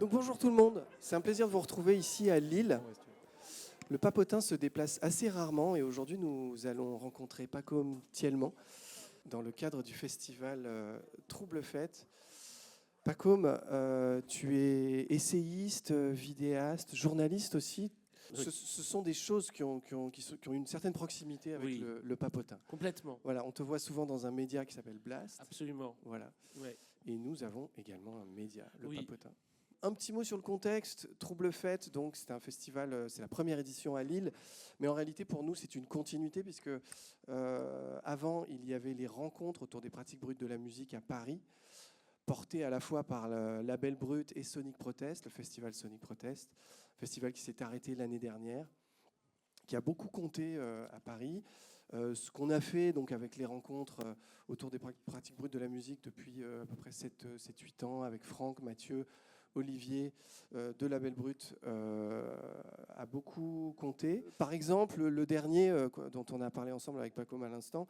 Donc bonjour tout le monde, c'est un plaisir de vous retrouver ici à Lille. Le Papotin se déplace assez rarement et aujourd'hui nous allons rencontrer Paco Thielman dans le cadre du festival Trouble Fête. Paco, tu es essayiste, vidéaste, journaliste aussi. Oui. Ce sont des choses qui ont une certaine proximité avec Oui. le Papotin. Complètement. Voilà, on te voit souvent dans un média qui s'appelle Blast. Absolument. Voilà. Ouais. Et nous avons également un média, le Oui. Papotin. Un petit mot sur le contexte. Trouble Fête, donc c'est un festival, c'est la première édition à Lille, mais en réalité pour nous c'est une continuité puisque avant il y avait les rencontres autour des pratiques brutes de la musique à Paris, portées à la fois par le Label Brut et Sonic Protest, le festival Sonic Protest, festival qui s'est arrêté l'année dernière, qui a beaucoup compté à Paris. Ce qu'on a fait donc, avec les rencontres autour des pratiques brutes de la musique depuis à peu près 7-8 ans, avec Franck, Mathieu, Olivier de Label Brut, a beaucoup compté. Par exemple, le dernier dont on a parlé ensemble avec Paco à l'instant,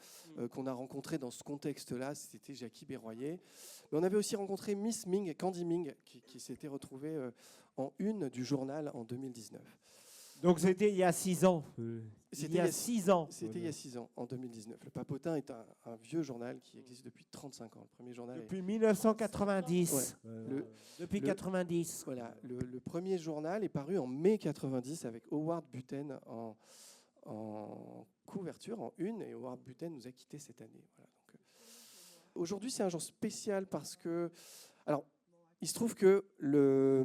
qu'on a rencontré dans ce contexte-là, c'était Jackie Berroyer. Mais on avait aussi rencontré Miss Ming, Candy Ming, qui s'était retrouvée en une du journal en 2019. Donc c'était il y a 6 ans. C'était il y a 6 ans. C'était il y a 6 ans, en 2019. Le Papotin est un vieux journal qui existe depuis 35 ans. Le premier journal Depuis 1990. Ouais. Depuis 90. Voilà, le premier journal est paru en mai 90 avec Howard Buten en couverture, en une, et Howard Buten nous a quittés cette année. Voilà, donc, aujourd'hui, c'est un jour spécial parce que... Alors, il se trouve que le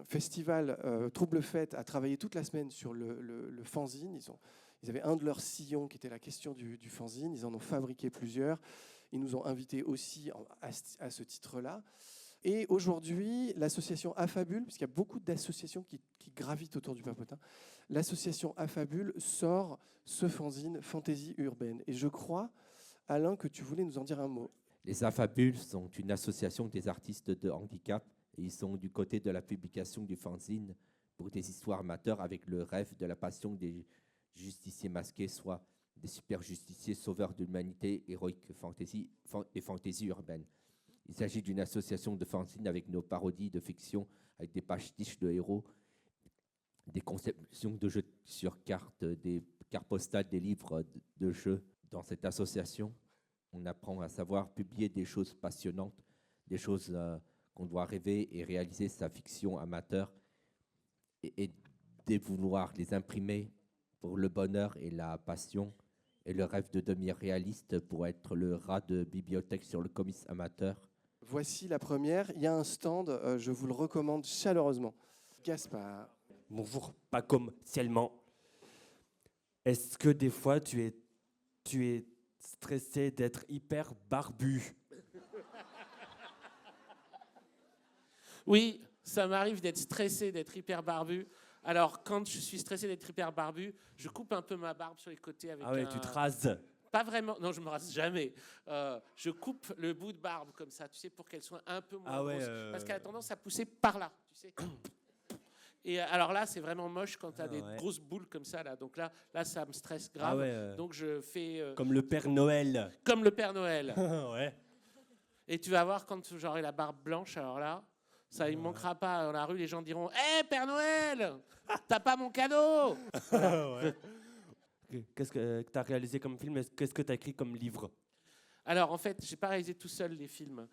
festival Trouble Fête a travaillé toute la semaine sur le fanzine. Ils avaient un de leurs sillons qui était la question du fanzine. Ils en ont fabriqué plusieurs. Ils nous ont invités aussi à ce titre-là. Et aujourd'hui, l'association Affabule, puisqu'il y a beaucoup d'associations qui gravitent autour du Papotin, l'association Affabule sort ce fanzine Fantaisie urbaine. Et je crois, Alain, que tu voulais nous en dire un mot. Les Affabules sont une association des artistes de handicap et ils sont du côté de la publication du fanzine pour des histoires amateurs avec le rêve de la passion des justiciers masqués, soit des super justiciers sauveurs de l'humanité, héroïque fantasy et fantaisie urbaine. Il s'agit d'une association de fanzine avec nos parodies de fiction, avec des pastiches de héros, des conceptions de jeux sur cartes, des cartes postales, des livres de jeux. Dans cette association, on apprend à savoir publier des choses passionnantes, des choses qu'on doit rêver et réaliser sa fiction amateur et de vouloir les imprimer pour le bonheur et la passion et le rêve de devenir réaliste pour être le rat de bibliothèque sur le comics amateur. Voici la première. Il y a un stand, je vous le recommande chaleureusement. Gaspard. Bonjour, Paco Thielman. Est-ce que des fois tu es stressé d'être hyper barbu? Oui, ça m'arrive d'être stressé, d'être hyper barbu. Alors, quand je suis stressé d'être hyper barbu, je coupe un peu ma barbe sur les côtés avec Tu te rases. Pas vraiment. Non, je me rase jamais. Je coupe le bout de barbe comme ça, tu sais, pour qu'elle soit un peu moins grosse. Parce qu'elle a tendance à pousser par là, tu sais. Et alors là, c'est vraiment moche quand tu as des grosses boules comme ça. Là. Donc là, ça me stresse grave. Donc je fais... Comme le Père Noël. Comme le Père Noël. Ouais. Et tu vas voir quand j'aurai la barbe blanche, alors là, ça, il ne manquera pas. Dans la rue, les gens diront « Hé, Père Noël, t'as pas mon cadeau !» Ouais. Qu'est-ce que tu as réalisé comme film? Qu'est-ce que tu as écrit comme livre? Alors, en fait, je n'ai pas réalisé tout seul les films.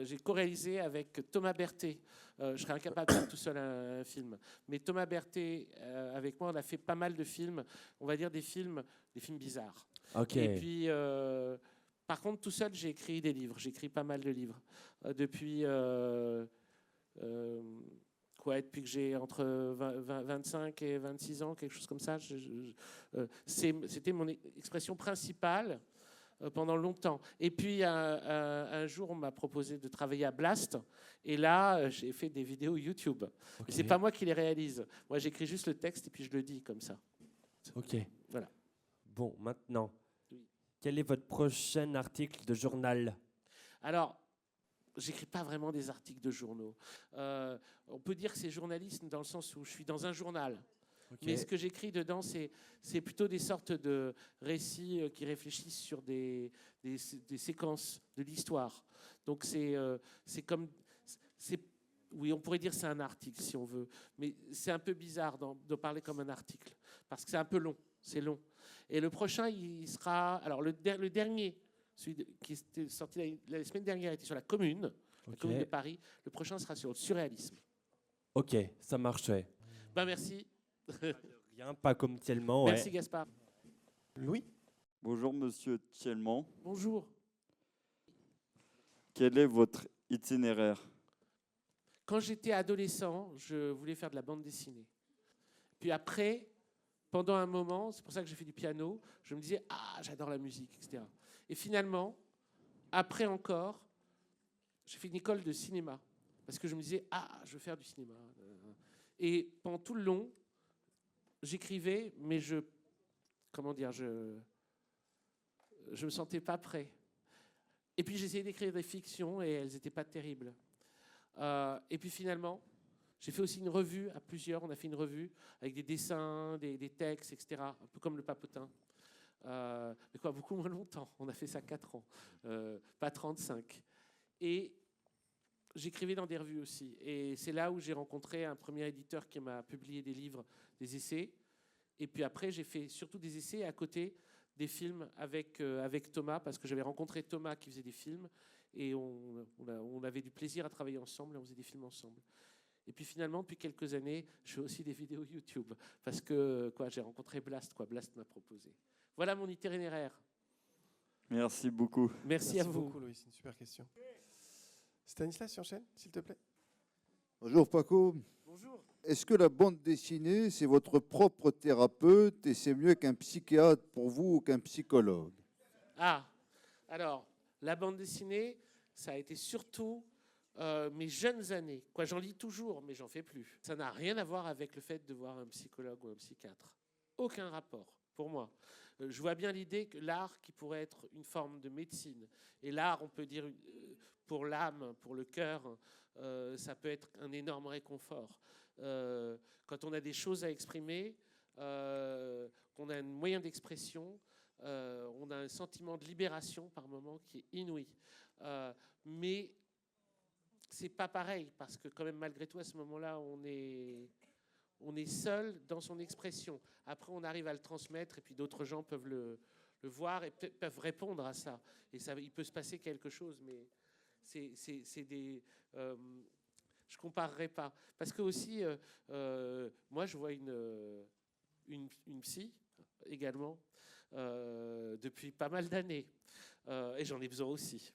J'ai co-réalisé avec Thomas Berthet. Je serais incapable de faire tout seul un film. Mais Thomas Berthet, avec moi, on a fait pas mal de films. On va dire des films bizarres. Okay. Et puis, par contre, tout seul, j'ai écrit des livres. J'ai écrit pas mal de livres. Depuis que j'ai entre 25 et 26 ans, quelque chose comme ça. C'était mon expression principale pendant longtemps. Et puis, un jour, on m'a proposé de travailler à Blast. Et là, j'ai fait des vidéos YouTube. Okay. Ce n'est pas moi qui les réalise. Moi, j'écris juste le texte et puis je le dis comme ça. OK. Voilà. Bon, maintenant, quel est votre prochain article de journal? Alors, j'écris pas vraiment des articles de journaux. On peut dire que c'est journalisme dans le sens où je suis dans un journal. Okay. Mais ce que j'écris dedans, c'est plutôt des sortes de récits qui réfléchissent sur des séquences de l'histoire. Donc c'est oui, on pourrait dire c'est un article si on veut, mais c'est un peu bizarre de parler comme un article, parce que c'est un peu long, c'est long. Et le prochain, il sera... Alors le dernier, qui était sorti la semaine dernière, était sur la Commune, la Commune de Paris. Le prochain sera sur le surréalisme. Ok, ça marchait. Ben merci. Rien, pas comme tellement. Merci Gaspard. Louis? Bonjour Monsieur Thielman. Bonjour. Quel est votre itinéraire? Quand j'étais adolescent, je voulais faire de la bande dessinée. Puis après, pendant un moment, c'est pour ça que j'ai fait du piano, je me disais « Ah, j'adore la musique, etc. » Et finalement, après encore, j'ai fait une école de cinéma. Parce que je me disais « Ah, je veux faire du cinéma. » Et pendant tout le long, j'écrivais, mais je me sentais pas prêt. Et puis j'essayais d'écrire des fictions et elles n'étaient pas terribles. Et puis finalement, j'ai fait aussi une revue à plusieurs. On a fait une revue avec des dessins, des textes, etc. Un peu comme le Papotin. Mais quoi, beaucoup moins longtemps. On a fait ça 4 ans, pas 35. Et j'écrivais dans des revues aussi. Et c'est là où j'ai rencontré un premier éditeur qui m'a publié des livres, des essais. Et puis après, j'ai fait surtout des essais à côté des films avec Thomas, parce que j'avais rencontré Thomas qui faisait des films. Et on avait du plaisir à travailler ensemble, et on faisait des films ensemble. Et puis finalement, depuis quelques années, je fais aussi des vidéos YouTube, parce que j'ai rencontré Blast, Blast m'a proposé. Voilà mon itinéraire. Merci beaucoup. Merci à vous. Beaucoup, Louis, c'est une super question. Stanislas, tu enchaînes, s'il te plaît. Bonjour Paco. Bonjour. Est-ce que la bande dessinée, c'est votre propre thérapeute et c'est mieux qu'un psychiatre pour vous ou qu'un psychologue? Ah, alors, la bande dessinée, ça a été surtout mes jeunes années. J'en lis toujours, mais j'en fais plus. Ça n'a rien à voir avec le fait de voir un psychologue ou un psychiatre. Aucun rapport, pour moi. Je vois bien l'idée que l'art qui pourrait être une forme de médecine, et l'art, on peut dire, pour l'âme, pour le cœur, ça peut être un énorme réconfort. Quand on a des choses à exprimer, qu'on a un moyen d'expression, on a un sentiment de libération par moment qui est inouï. Mais c'est pas pareil, parce que quand même, malgré tout, à ce moment-là, on est seul dans son expression. Après, on arrive à le transmettre, et puis d'autres gens peuvent le voir et peuvent répondre à ça. Et ça, il peut se passer quelque chose, mais c'est des... je ne comparerai pas. Parce que aussi, moi, je vois une psy également depuis pas mal d'années. Et j'en ai besoin aussi.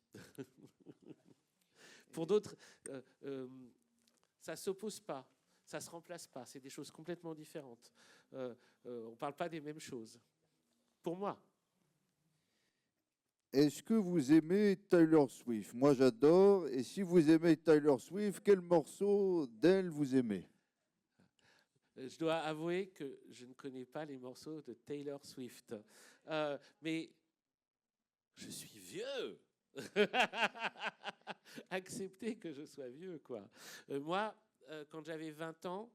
Pour d'autres, ça ne s'oppose pas, ça ne se remplace pas. C'est des choses complètement différentes. On ne parle pas des mêmes choses. Pour moi. Est-ce que vous aimez Taylor Swift? Moi, j'adore. Et si vous aimez Taylor Swift, quel morceau d'elle vous aimez? Je dois avouer que je ne connais pas les morceaux de Taylor Swift. Mais je suis vieux. Accepter que je sois vieux, quoi. Moi, quand j'avais 20 ans,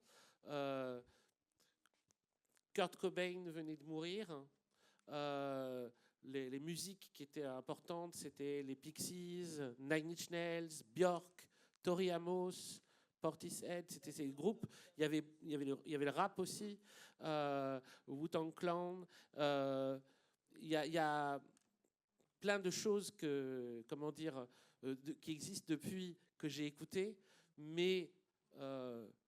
Kurt Cobain venait de mourir. Les musiques qui étaient importantes, c'était les Pixies, Nine Inch Nails, Björk, Tori Amos, Portishead, c'était ces groupes. Il y avait le rap aussi, Wu-Tang Clan. Il y a plein de choses qui existent depuis que j'ai écouté, mais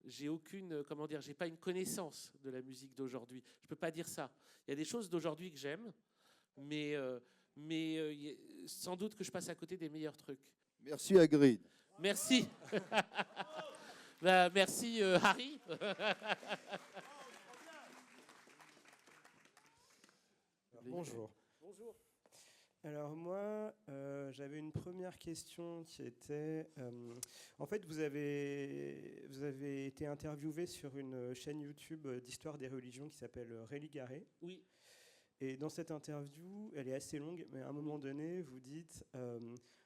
j'ai pas une connaissance de la musique d'aujourd'hui. Je peux pas dire ça. Il y a des choses d'aujourd'hui que j'aime, mais sans doute que je passe à côté des meilleurs trucs. Merci Hagrid. Merci. Merci Harry. Bonjour. Bonjour. Alors moi, j'avais une première question qui était, en fait, vous avez été interviewé sur une chaîne YouTube d'histoire des religions qui s'appelle Religaré. Oui. Et dans cette interview, elle est assez longue, mais à un moment donné, vous dites,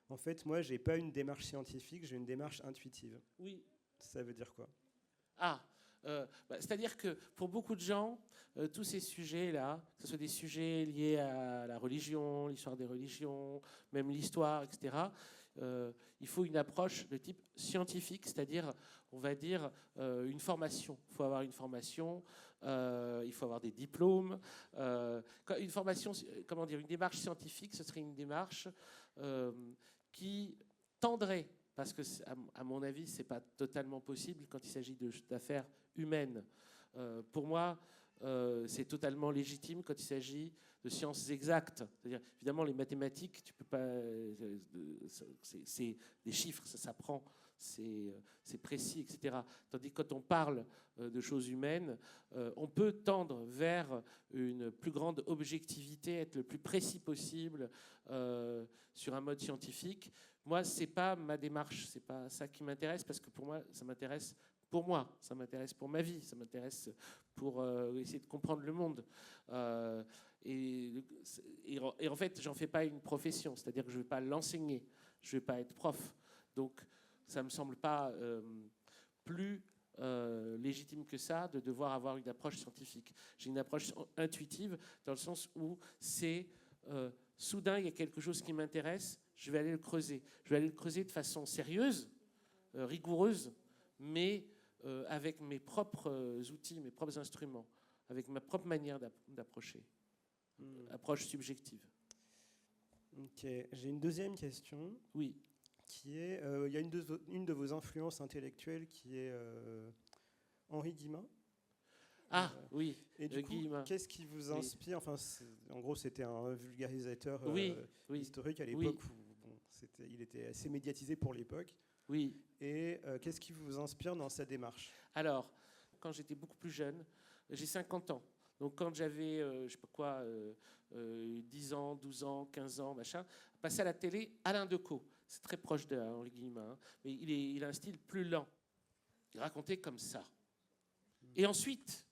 en fait, moi, j'ai pas une démarche scientifique, j'ai une démarche intuitive. Oui. Ça veut dire quoi? C'est-à-dire que pour beaucoup de gens, tous ces sujets-là, que ce soit des sujets liés à la religion, l'histoire des religions, même l'histoire, etc., il faut une approche de type scientifique, c'est-à-dire, on va dire, une formation. Il faut avoir une formation, il faut avoir des diplômes. Une formation, comment dire, une démarche scientifique, ce serait une démarche qui tendrait, parce que, à mon avis, ce n'est pas totalement possible quand il s'agit d'affaires humaines. Pour moi, c'est totalement légitime quand il s'agit de sciences exactes. C'est-à-dire, évidemment, les mathématiques, tu peux pas, c'est des chiffres, ça s'apprend, c'est précis, etc. Tandis que quand on parle de choses humaines, on peut tendre vers une plus grande objectivité, être le plus précis possible sur un mode scientifique. Moi, c'est pas ma démarche, c'est pas ça qui m'intéresse, parce que pour moi, ça m'intéresse. Pour moi, ça m'intéresse pour ma vie, ça m'intéresse pour essayer de comprendre le monde. Et en fait, j'en fais pas une profession, c'est-à-dire que je ne vais pas l'enseigner, je ne vais pas être prof. Donc, ça ne me semble pas plus légitime que ça de devoir avoir une approche scientifique. J'ai une approche intuitive dans le sens où c'est soudain, il y a quelque chose qui m'intéresse, je vais aller le creuser. Je vais aller le creuser de façon sérieuse, rigoureuse, mais avec mes propres outils, mes propres instruments, avec ma propre manière d'approcher. Approche subjective. Ok, j'ai une deuxième question. Oui. Qui est, il y a une de vos influences intellectuelles qui est Henri Guillemin. Ah oui. Et du coup, Guillemin. qu'est-ce qui vous inspire? Enfin, en gros, c'était un vulgarisateur historique à l'époque où il était assez médiatisé pour l'époque. Oui. Et qu'est-ce qui vous inspire dans sa démarche? Alors, quand j'étais beaucoup plus jeune, j'ai 50 ans. Donc quand j'avais, je sais pas quoi, 10 ans, 12 ans, 15 ans, machin, passé à la télé, Alain Decaux. C'est très proche de Henri Guillemin, hein, mais il a un style plus lent. Il racontait comme ça. Et ensuite,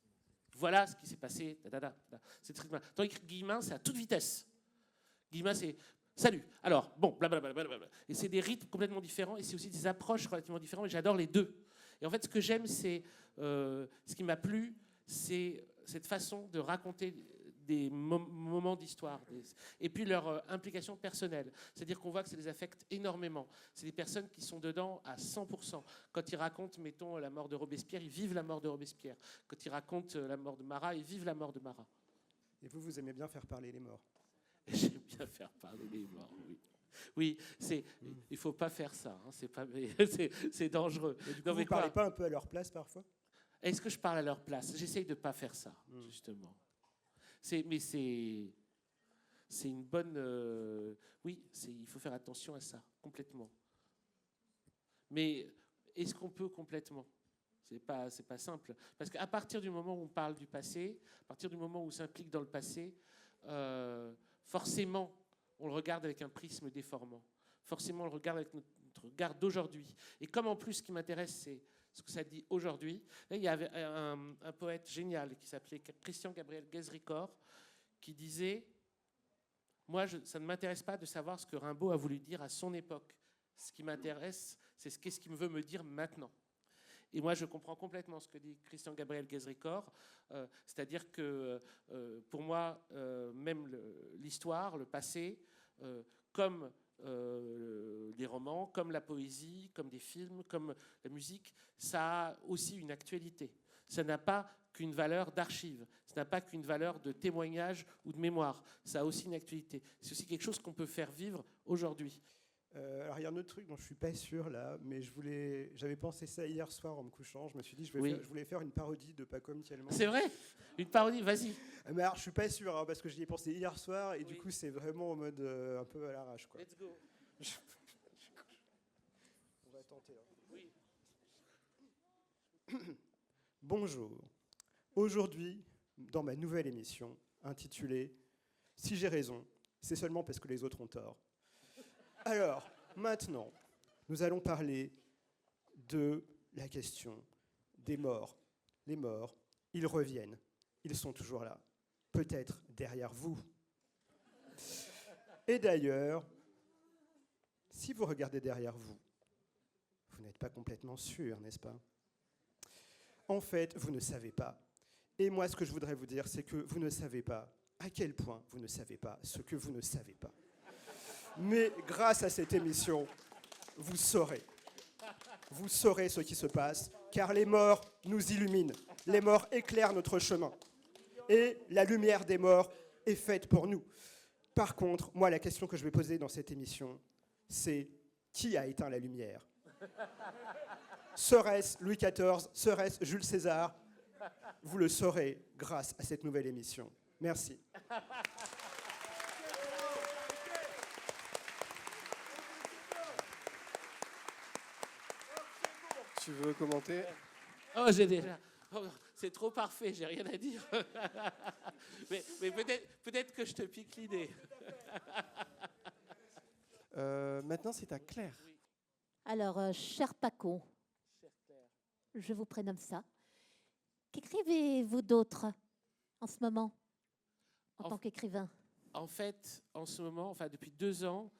voilà ce qui s'est passé. C'est très mal. Tandis que Guillemin, c'est à toute vitesse. Guillemin, c'est salut. Alors, bon, blablabla. Et c'est des rythmes complètement différents et c'est aussi des approches relativement différentes. Mais j'adore les deux. Et en fait, ce que j'aime, c'est ce qui m'a plu, c'est cette façon de raconter des moments d'histoire et puis leur implication personnelle. C'est-à-dire qu'on voit que ça les affecte énormément. C'est des personnes qui sont dedans à 100%. Quand ils racontent, mettons, la mort de Robespierre, ils vivent la mort de Robespierre. Quand ils racontent la mort de Marat, ils vivent la mort de Marat. Et vous aimez bien faire parler les morts? J'aime bien faire parler les morts, oui. Oui, il ne faut pas faire ça. Hein, c'est dangereux. Et du coup, vous ne parlez pas un peu à leur place parfois? Est-ce que je parle à leur place? J'essaye de ne pas faire ça, justement. Mais c'est une bonne... oui, il faut faire attention à ça, complètement. Mais est-ce qu'on peut complètement? C'est pas simple. Parce qu'à partir du moment où on parle du passé, à partir du moment où on s'implique dans le passé, forcément, on le regarde avec un prisme déformant. Forcément, on le regarde avec notre regard d'aujourd'hui. Et comme en plus, ce qui m'intéresse, c'est ce que ça dit aujourd'hui. Il y avait un poète génial qui s'appelait Christian Gabriel Guézricor qui disait « Moi, ça ne m'intéresse pas de savoir ce que Rimbaud a voulu dire à son époque. Ce qui m'intéresse, c'est qu'est-ce qu'il veut me dire maintenant. » Et moi, je comprends complètement ce que dit Christian Gabriel Guézricor, c'est-à-dire que pour moi, même l'histoire, le passé, comme les romans, comme la poésie, comme des films, comme la musique, ça a aussi une actualité. Ça n'a pas qu'une valeur d'archive, ça n'a pas qu'une valeur de témoignage ou de mémoire, ça a aussi une actualité. C'est aussi quelque chose qu'on peut faire vivre aujourd'hui. Alors il y a un autre truc dont je ne suis pas sûr là, mais j'avais pensé ça hier soir en me couchant. Je me suis dit je voulais faire une parodie de Paco Thielman. C'est vrai? Une parodie, vas-y. Mais alors je suis pas sûr hein, parce que j'y ai pensé hier soir et du coup c'est vraiment en mode un peu à l'arrache quoi. Let's go. On va tenter. Hein. Oui. Bonjour. Aujourd'hui, dans ma nouvelle émission intitulée « Si j'ai raison, c'est seulement parce que les autres ont tort ». Alors, maintenant, nous allons parler de la question des morts. Les morts, ils reviennent. Ils sont toujours là. Peut-être derrière vous. Et d'ailleurs, si vous regardez derrière vous, vous n'êtes pas complètement sûr, n'est-ce pas? En fait, vous ne savez pas. Et moi, ce que je voudrais vous dire, c'est que vous ne savez pas à quel point vous ne savez pas ce que vous ne savez pas. Mais grâce à cette émission, vous saurez. Vous saurez ce qui se passe, car les morts nous illuminent. Les morts éclairent notre chemin. Et la lumière des morts est faite pour nous. Par contre, moi, la question que je vais poser dans cette émission, c'est qui a éteint la lumière? Serait-ce Louis XIV? Serait-ce Jules César? Vous le saurez grâce à cette nouvelle émission. Merci. Tu veux commenter? Oh, j'ai déjà. Oh, c'est trop parfait, j'ai rien à dire. mais peut-être que je te pique l'idée. Maintenant, c'est à Claire. Alors, cher Paco, je vous prénomme ça. Qu'écrivez-vous d'autre en ce moment, en tant qu'écrivain? En fait, en ce moment, enfin depuis 2 ans,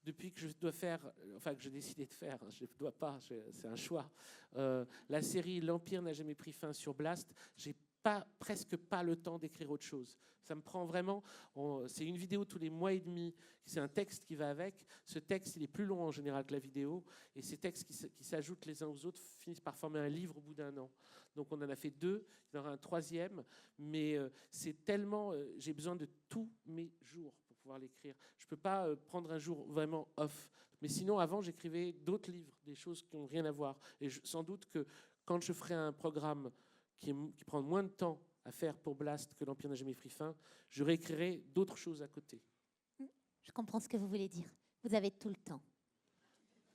depuis que je dois faire, enfin que j'ai décidé de faire, je ne dois pas, c'est un choix, la série L'Empire n'a jamais pris fin sur Blast, j'ai presque pas le temps d'écrire autre chose. Ça me prend vraiment, c'est une vidéo tous les mois et demi, c'est un texte qui va avec. Ce texte, il est plus long en général que la vidéo, et ces textes qui s'ajoutent les uns aux autres finissent par former un livre au bout d'un an. Donc on en a fait 2, il y en aura un 3e, mais c'est tellement, j'ai besoin de tous mes jours pour pouvoir l'écrire. Je ne peux pas prendre un jour vraiment off. Mais sinon, avant, j'écrivais d'autres livres, des choses qui n'ont rien à voir. Et sans doute que quand je ferai un programme qui prend moins de temps à faire pour Blast que l'Empire n'a jamais pris fin, je réécrirai d'autres choses à côté. Je comprends ce que vous voulez dire. Vous avez tout le temps.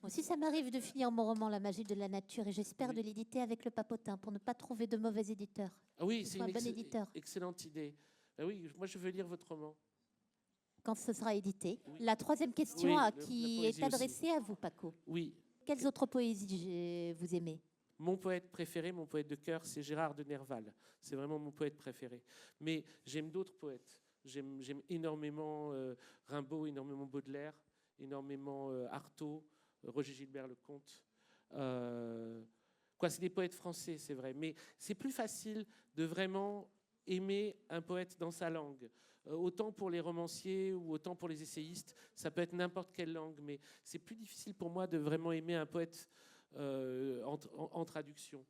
Moi aussi, ça m'arrive de finir mon roman La magie de la nature et j'espère de l'éditer avec le papotin pour ne pas trouver de mauvais éditeurs. Ah oui, c'est une bon éditeur. Excellente idée. Ah oui, moi je veux lire votre roman. Quand ce sera édité. Oui. La 3e question Oui, qui la est poésie adressée à vous, Paco. Oui. Quelles autres poésies vous aimez? Mon poète préféré, mon poète de cœur, c'est Gérard de Nerval. C'est vraiment mon poète préféré. Mais j'aime d'autres poètes. J'aime énormément Rimbaud, énormément Baudelaire, énormément Artaud, Roger Gilbert-Lecomte. C'est des poètes français, c'est vrai. Mais c'est plus facile de vraiment aimer un poète dans sa langue. Autant pour les romanciers ou autant pour les essayistes, ça peut être n'importe quelle langue. Mais c'est plus difficile pour moi de vraiment aimer un poète en traduction.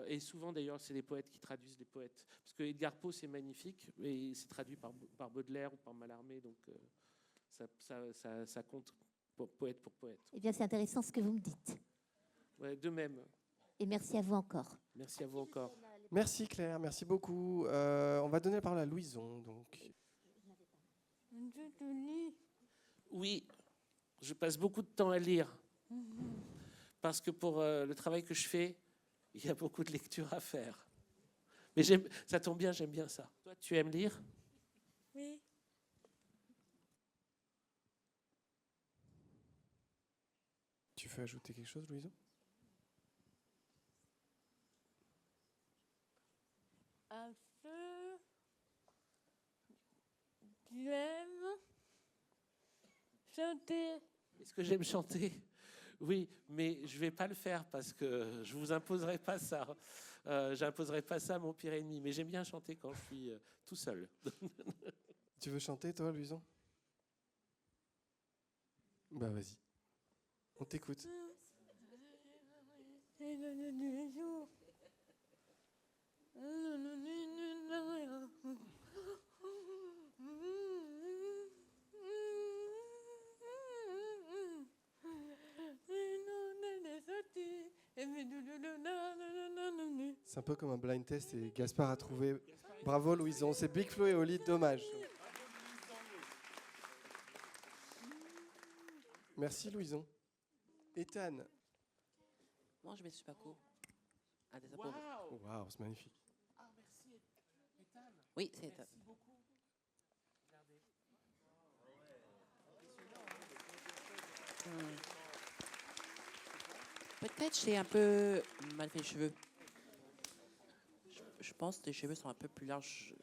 Et souvent, d'ailleurs, c'est les poètes qui traduisent les poètes. Parce que Edgar Poe, c'est magnifique, et c'est traduit par Baudelaire ou par Mallarmé, donc ça compte poète pour poète. Eh bien, c'est intéressant ce que vous me dites. Ouais, de même. Et merci à vous encore. Merci à vous encore. Merci Claire, merci beaucoup. On va donner la parole à Louison. Donc. Oui, je passe beaucoup de temps à lire. Parce que pour le travail que je fais, il y a beaucoup de lecture à faire. Mais ça tombe bien, j'aime bien ça. Toi, tu aimes lire? Oui. Tu veux ajouter quelque chose, Louison? Un peu. Tu aimes chanter? Est-ce que j'aime chanter? Oui, mais je ne vais pas le faire parce que je ne vous imposerai pas ça. J'imposerai pas ça à mon pire ennemi. Mais j'aime bien chanter quand je suis tout seul. Tu veux chanter, toi, Louison? Bah, vas-y. On t'écoute. C'est un peu comme un blind test et Gaspard a trouvé. Bravo Louison, c'est Big Flo et Oli, dommage. Merci Louison. Ethan. Moi, je me suis pas court. Waouh, c'est magnifique. Ah, merci. Ethan. Oui, c'est Ethan. Merci beaucoup. Regardez. Peut-être j'ai un peu mal fait les cheveux. Je pense que les cheveux sont un peu plus larges.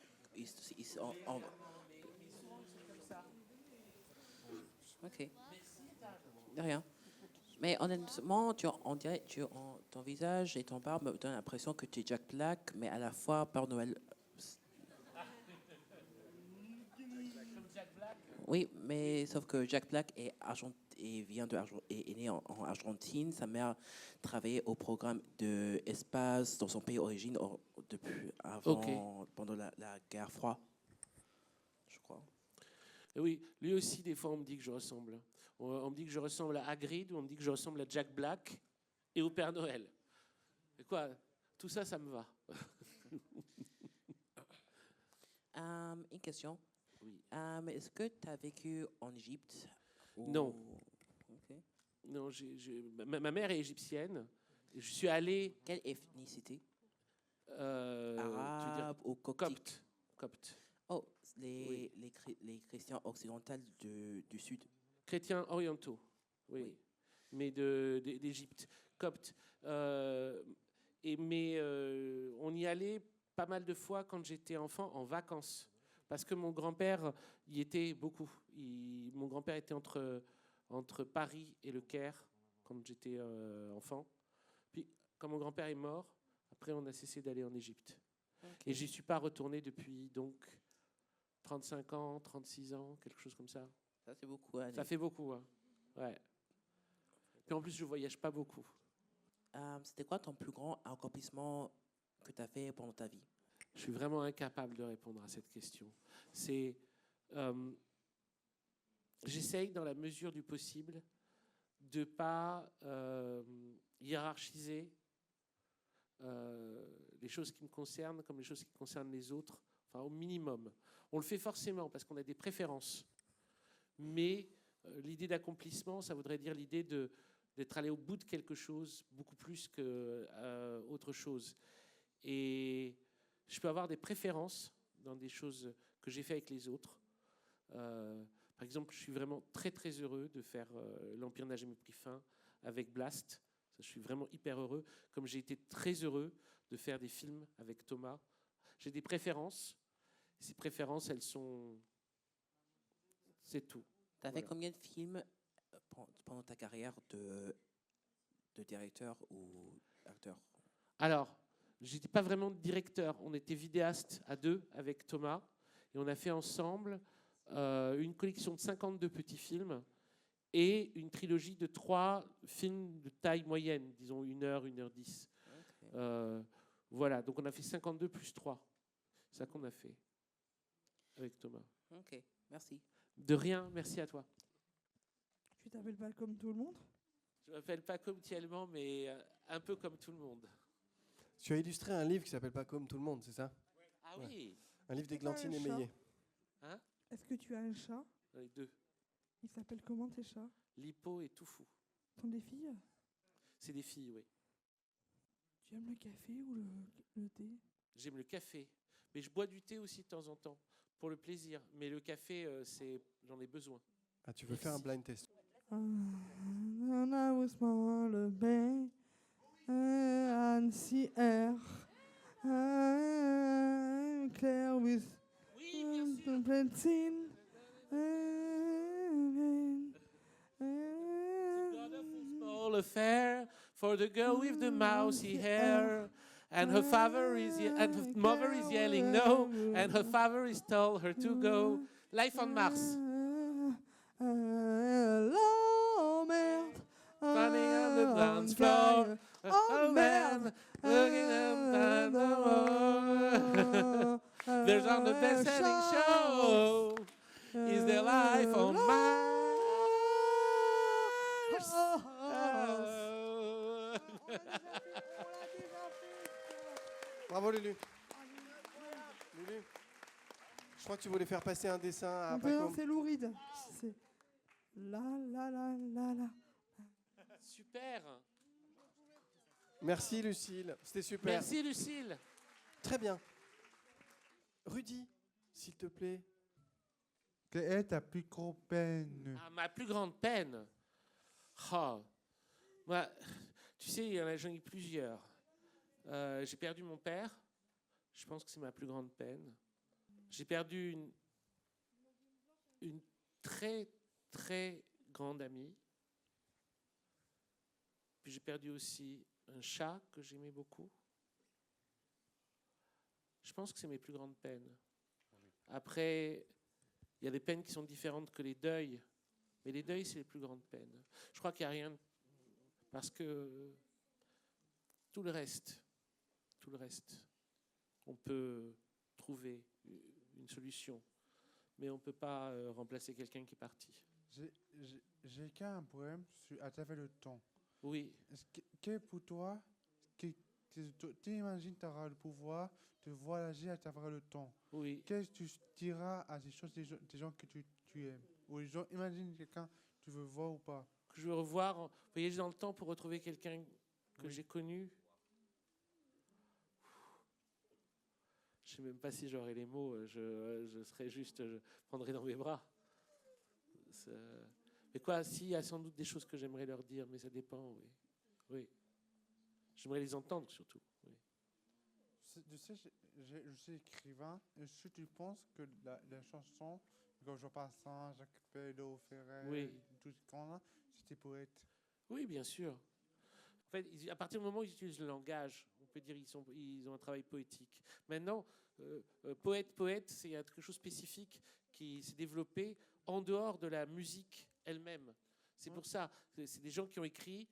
Ok. De rien. Mais honnêtement, on dirait ton visage et ton barbe me donnent l'impression que tu es Jack Black, mais à la fois Père Noël. Oui, mais sauf que Jack Black est est née en Argentine. Sa mère travaillait au programme de espace dans son pays d'origine depuis avant, pendant la guerre froide, je crois. Et oui, lui aussi, des fois, on me dit que je ressemble. On me dit que je ressemble à Hagrid, ou on me dit que je ressemble à Jack Black et au Père Noël. Et quoi, tout ça, ça me va. Une question. Oui. Est-ce que tu as vécu en Égypte Non. Ok. Non, ma mère est égyptienne. Je suis allé. Quelle ethnicité? Tu veux dire Arabe ou coptique? Copte. Oh, Oui. les chrétiens occidentaux du Sud. Chrétiens orientaux, oui. Oui. Mais d'Égypte. Copte. Mais on y allait pas mal de fois quand j'étais enfant en vacances. Parce que mon grand-père y était beaucoup. Mon grand-père était entre Paris et le Caire quand j'étais enfant. Puis, quand mon grand-père est mort, après, on a cessé d'aller en Égypte. Ok. Et j'y suis pas retourné depuis donc 35 ans, 36 ans, quelque chose comme ça. Ça, c'est beaucoup. Annie. Ça fait beaucoup, hein. Ouais. Puis en plus, je voyage pas beaucoup. C'était quoi ton plus grand accomplissement que tu as fait pendant ta vie? Je suis vraiment incapable de répondre à cette question. J'essaye, dans la mesure du possible, de ne pas hiérarchiser les choses qui me concernent comme les choses qui concernent les autres, enfin au minimum. On le fait forcément parce qu'on a des préférences. Mais l'idée d'accomplissement, ça voudrait dire l'idée d'être allé au bout de quelque chose, beaucoup plus qu'autre chose. Et je peux avoir des préférences dans des choses que j'ai fait avec les autres. Par exemple, je suis vraiment très très heureux de faire L'Empire n'a jamais pris fin avec Blast. Ça, je suis vraiment hyper heureux. Comme j'ai été très heureux de faire des films avec Thomas. J'ai des préférences. Ces préférences, elles sont... C'est tout. Tu as fait Voilà. combien de films pendant ta carrière de directeur ou acteur? Alors, j'étais pas vraiment directeur. On était vidéaste à deux avec Thomas. Et on a fait ensemble une collection de 52 petits films et une trilogie de 3 films de taille moyenne, disons 1h, 1h10. Okay. Voilà, donc on a fait 52 plus 3. C'est ça qu'on a fait avec Thomas. Ok, merci. De rien, merci à toi. Tu t'appelles pas comme tout le monde? Je m'appelle pas comme Thielman, mais un peu comme tout le monde. Tu as illustré un livre qui s'appelle Pas comme tout le monde, c'est ça? Ah Ouais. oui. Un livre d'Églantine un chat? Émeillé. Hein? Est-ce que tu as un chat? Les deux. Il s'appelle comment tes chats? Lipo et Toufou. Ce sont des filles? C'est des filles, oui. Tu aimes le café ou le thé? J'aime le café, mais je bois du thé aussi de temps en temps, pour le plaisir. Mais le café, j'en ai besoin. Ah, tu veux faire un blind test? When I was small, babe, and see air, Claire with the pencil. Small affair for the girl with the mousy hair. And her father is and her mother is yelling no, and her father is told her to go. Life on Mars. Oh merde. Running on the dance floor. Oh man, looking up at the wall. There's on the best-selling show. Is there life on Mars? Bravo Lulu. Lulu. Je crois que tu voulais faire passer un dessin à Non, Paco. c'est louride. C'est la la la la la. Super. Merci Lucille, c'était super. Merci Lucille. Très bien. Rudy, s'il te plaît. Quelle est ta plus grande peine? Ah, ma plus grande peine. Oh. Moi, tu sais, j'en ai plusieurs. J'ai perdu mon père. Je pense que c'est ma plus grande peine. J'ai perdu une très, très grande amie. Puis j'ai perdu aussi un chat que j'aimais beaucoup. Je pense que c'est mes plus grandes peines. Après, il y a des peines qui sont différentes que les deuils. Mais les deuils, c'est les plus grandes peines. Je crois qu'il n'y a rien... Parce que tout le reste, on peut trouver une solution. Mais on ne peut pas remplacer quelqu'un qui est parti. J'ai qu'un problème à travers le temps. Oui. Quel pour toi, tu imagines tu auras le pouvoir de voyager à travers le temps. Oui. Qu'est-ce que tu diras à des choses, des gens que tu aimes? Ou les gens, imagine quelqu'un que tu veux voir ou pas. Que je veux revoir, voyager dans le temps pour retrouver quelqu'un que j'ai connu. Je ne sais même pas si j'aurais les mots, je serais juste, je prendrais dans mes bras. Mais quoi, si, il y a sans doute des choses que j'aimerais leur dire, mais ça dépend, oui. Oui. J'aimerais les entendre surtout. Oui. Tu sais, je suis écrivain. Est-ce que tu penses que la chanson, quand je passe à Jacques Pello, Ferrer, oui. Tout ce qu'on a, c'était poète? Oui, bien sûr. En fait, à partir du moment où ils utilisent le langage, on peut dire qu'ils ont un travail poétique. Maintenant, poète, c'est quelque chose de spécifique qui s'est développé en dehors de la musique elle-même. C'est pour ça, c'est des gens qui ont écrit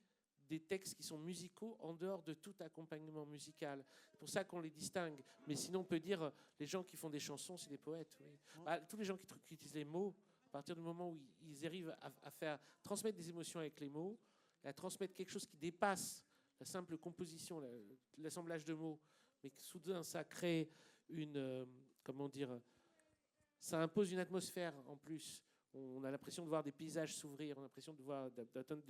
des textes qui sont musicaux en dehors de tout accompagnement musical. C'est pour ça qu'on les distingue. Mais sinon, on peut dire, les gens qui font des chansons, c'est des poètes. Oui. Tous les gens qui utilisent les mots, à partir du moment où ils arrivent à faire transmettre des émotions avec les mots, à transmettre quelque chose qui dépasse la simple composition, l'assemblage de mots, mais que soudain, ça crée une... comment dire, ça impose une atmosphère en plus. On a l'impression de voir des paysages s'ouvrir, on a l'impression de voir tonnes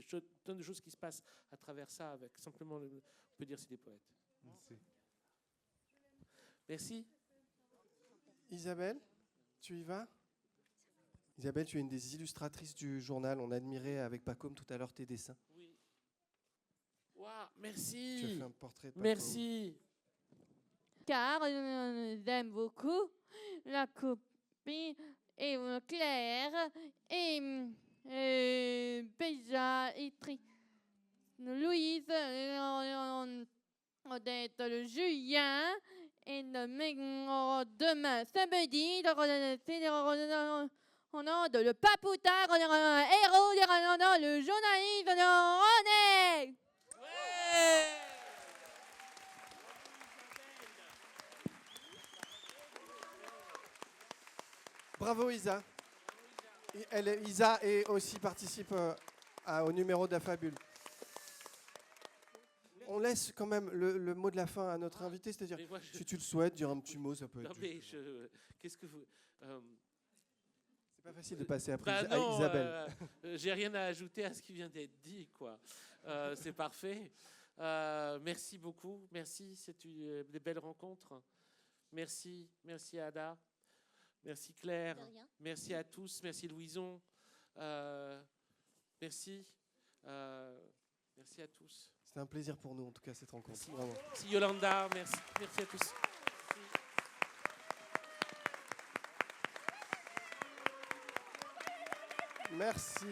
de choses qui se passent à travers ça. Avec simplement, on peut dire que c'est des poètes. Merci. Merci. Isabelle, tu y vas? Isabelle, tu es une des illustratrices du journal. On admirait avec Pacôme tout à l'heure tes dessins. Oui. Waouh, merci. Tu as fait un portrait de Pacôme. Merci. Car j'aime beaucoup la copine et Claire et Béja et Louise, Odette, le Julien et demain samedi le Papoutin, héros, le journaliste, René. Bravo Isa. Isa et aussi participe au numéro de la Fabule. On laisse quand même le mot de la fin à notre invité, c'est-à-dire si tu le souhaites, dire un petit mot, ça peut être. Non, mais qu'est-ce que vous... C'est pas facile de passer après à Isabelle. J'ai rien à ajouter à ce qui vient d'être dit, quoi. C'est parfait. Merci beaucoup. Merci, c'est des belles rencontres. Merci Ada. Merci Claire. Merci à tous. Merci Louison. Merci. Merci à tous. C'était un plaisir pour nous, en tout cas, cette rencontre. Merci, Vraiment. merci Yolanda. Merci à tous. Merci.